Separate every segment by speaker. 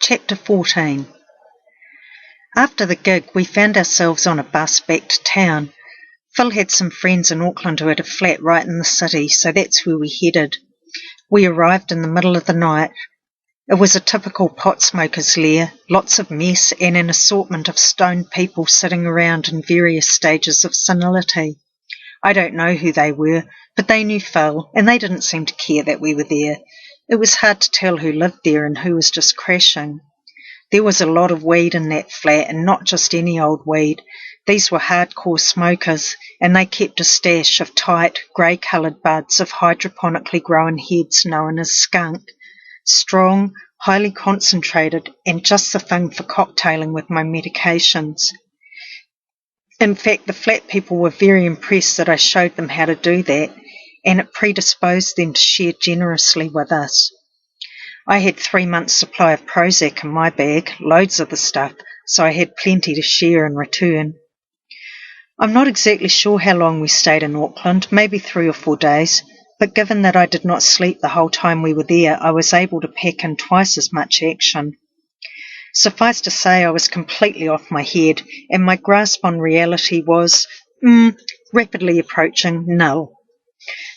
Speaker 1: Chapter 14. After the gig, we found ourselves on a bus back to town. Phil had some friends in Auckland who had a flat right in the city, so that's where we headed. We arrived in the middle of the night. It was a typical pot smoker's lair, lots of mess and an assortment of stoned people sitting around in various stages of senility. I don't know who they were, but they knew Phil, and they didn't seem to care that we were there. It was hard to tell who lived there and who was just crashing. There was a lot of weed in that flat, and not just any old weed. These were hardcore smokers, and they kept a stash of tight, grey-coloured buds of hydroponically grown heads known as skunk. Strong, highly concentrated, and just the thing for cocktailing with my medications. In fact, the flat people were very impressed that I showed them how to do that, and it predisposed them to share generously with us. I had 3 months' supply of Prozac in my bag, loads of the stuff, so I had plenty to share in return. I'm not exactly sure how long we stayed in Auckland, maybe 3 or 4 days, but given that I did not sleep the whole time we were there, I was able to pack in twice as much action. Suffice to say, I was completely off my head, and my grasp on reality was, rapidly approaching nil.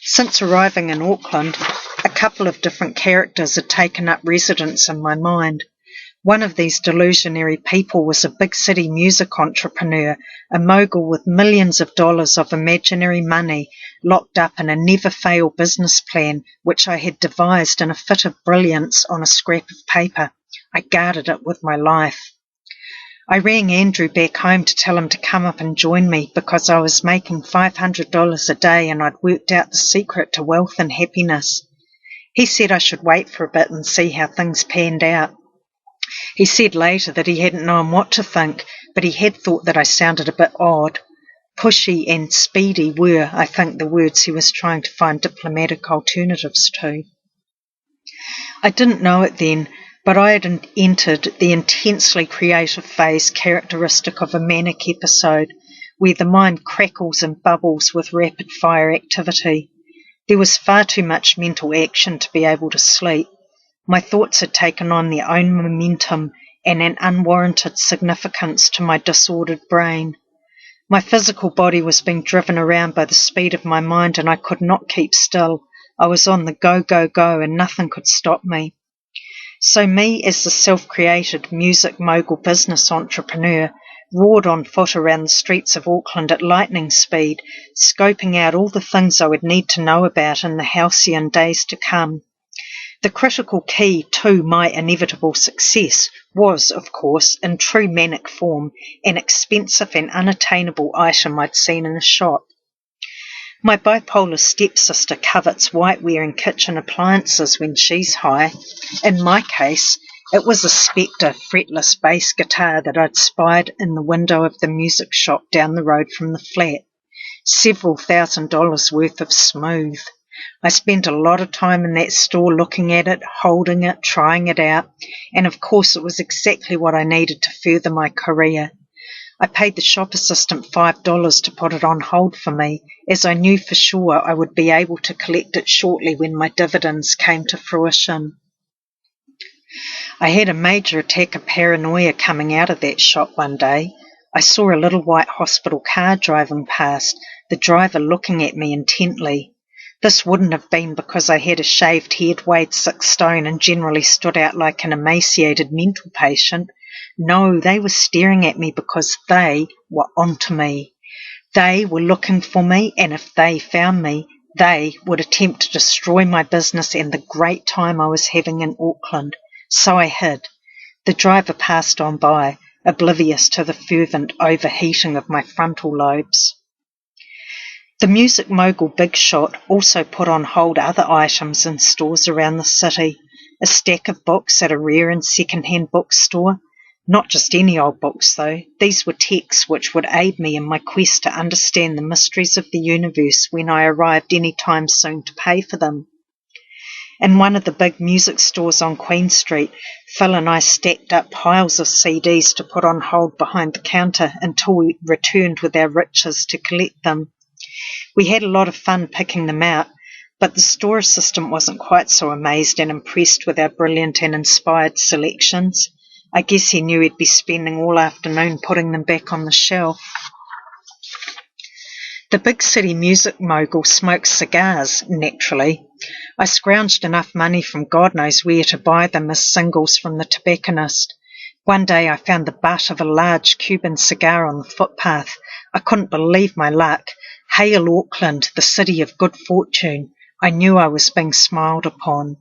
Speaker 1: Since arriving in Auckland, a couple of different characters had taken up residence in my mind. One of these delusionary people was a big city music entrepreneur, a mogul with millions of dollars of imaginary money locked up in a never-fail business plan which I had devised in a fit of brilliance on a scrap of paper. I guarded it with my life. I rang Andrew back home to tell him to come up and join me because I was making $500 a day and I'd worked out the secret to wealth and happiness. He said I should wait for a bit and see how things panned out. He said later that he hadn't known what to think, but he had thought that I sounded a bit odd. Pushy and speedy were, I think, the words he was trying to find diplomatic alternatives to. I didn't know it then, but I had entered the intensely creative phase characteristic of a manic episode, where the mind crackles and bubbles with rapid-fire activity. There was far too much mental action to be able to sleep. My thoughts had taken on their own momentum and an unwarranted significance to my disordered brain. My physical body was being driven around by the speed of my mind, and I could not keep still. I was on the go, go, go, and nothing could stop me. So me, as the self-created music mogul business entrepreneur, roared on foot around the streets of Auckland at lightning speed, scoping out all the things I would need to know about in the halcyon days to come. The critical key to my inevitable success was, of course, in true manic form, an expensive and unattainable item I'd seen in a shop. My bipolar stepsister covets whiteware and kitchen appliances when she's high. In my case, it was a Spectre fretless bass guitar that I'd spied in the window of the music shop down the road from the flat. Several $1,000s worth of smooth. I spent a lot of time in that store looking at it, holding it, trying it out, and of course it was exactly what I needed to further my career. I paid the shop assistant $5 to put it on hold for me, as I knew for sure I would be able to collect it shortly when my dividends came to fruition. I had a major attack of paranoia coming out of that shop one day. I saw a little white hospital car driving past, the driver looking at me intently. This wouldn't have been because I had a shaved head, weighed 6 stone, and generally stood out like an emaciated mental patient. No, they were staring at me because they were onto me. They were looking for me, and if they found me, they would attempt to destroy my business and the great time I was having in Auckland. So I hid. The driver passed on by, oblivious to the fervent overheating of my frontal lobes. The music mogul Big Shot also put on hold other items in stores around the city. A stack of books at a rare and second-hand bookstore. Not just any old books, though. These were texts which would aid me in my quest to understand the mysteries of the universe when I arrived any time soon to pay for them. In one of the big music stores on Queen Street, Phil and I stacked up piles of CDs to put on hold behind the counter until we returned with our riches to collect them. We had a lot of fun picking them out, but the store assistant wasn't quite so amazed and impressed with our brilliant and inspired selections. I guess he knew he'd be spending all afternoon putting them back on the shelf. The big city music mogul smokes cigars, naturally. I scrounged enough money from God knows where to buy them as singles from the tobacconist. One day I found the butt of a large Cuban cigar on the footpath. I couldn't believe my luck. Hail Auckland, the city of good fortune. I knew I was being smiled upon.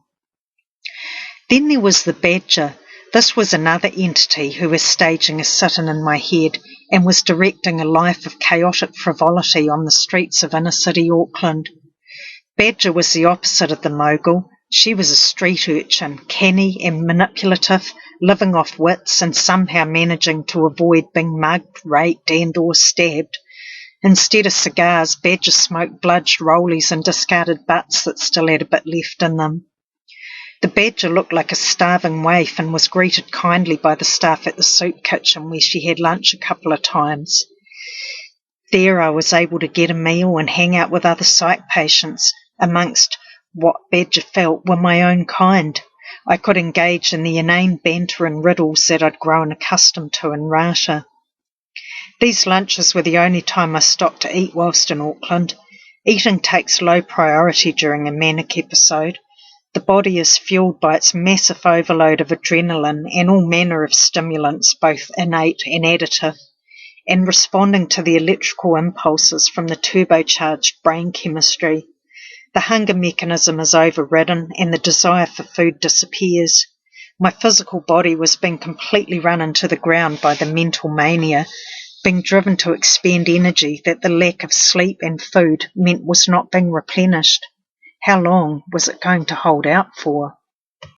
Speaker 1: Then there was the badger. This was another entity who was staging a sit-in in my head and was directing a life of chaotic frivolity on the streets of inner-city Auckland. Badger was the opposite of the mogul. She was a street urchin, canny and manipulative, living off wits and somehow managing to avoid being mugged, raped and/or stabbed. Instead of cigars, Badger smoked bludged rollies and discarded butts that still had a bit left in them. The badger looked like a starving waif and was greeted kindly by the staff at the soup kitchen where she had lunch a couple of times. There I was able to get a meal and hang out with other psych patients, amongst what Badger felt were my own kind. I could engage in the inane banter and riddles that I'd grown accustomed to in Rata. These lunches were the only time I stopped to eat whilst in Auckland. Eating takes low priority during a manic episode. The body is fueled by its massive overload of adrenaline and all manner of stimulants, both innate and additive, and responding to the electrical impulses from the turbocharged brain chemistry. The hunger mechanism is overridden and the desire for food disappears. My physical body was being completely run into the ground by the mental mania, being driven to expend energy that the lack of sleep and food meant was not being replenished. How long was it going to hold out for?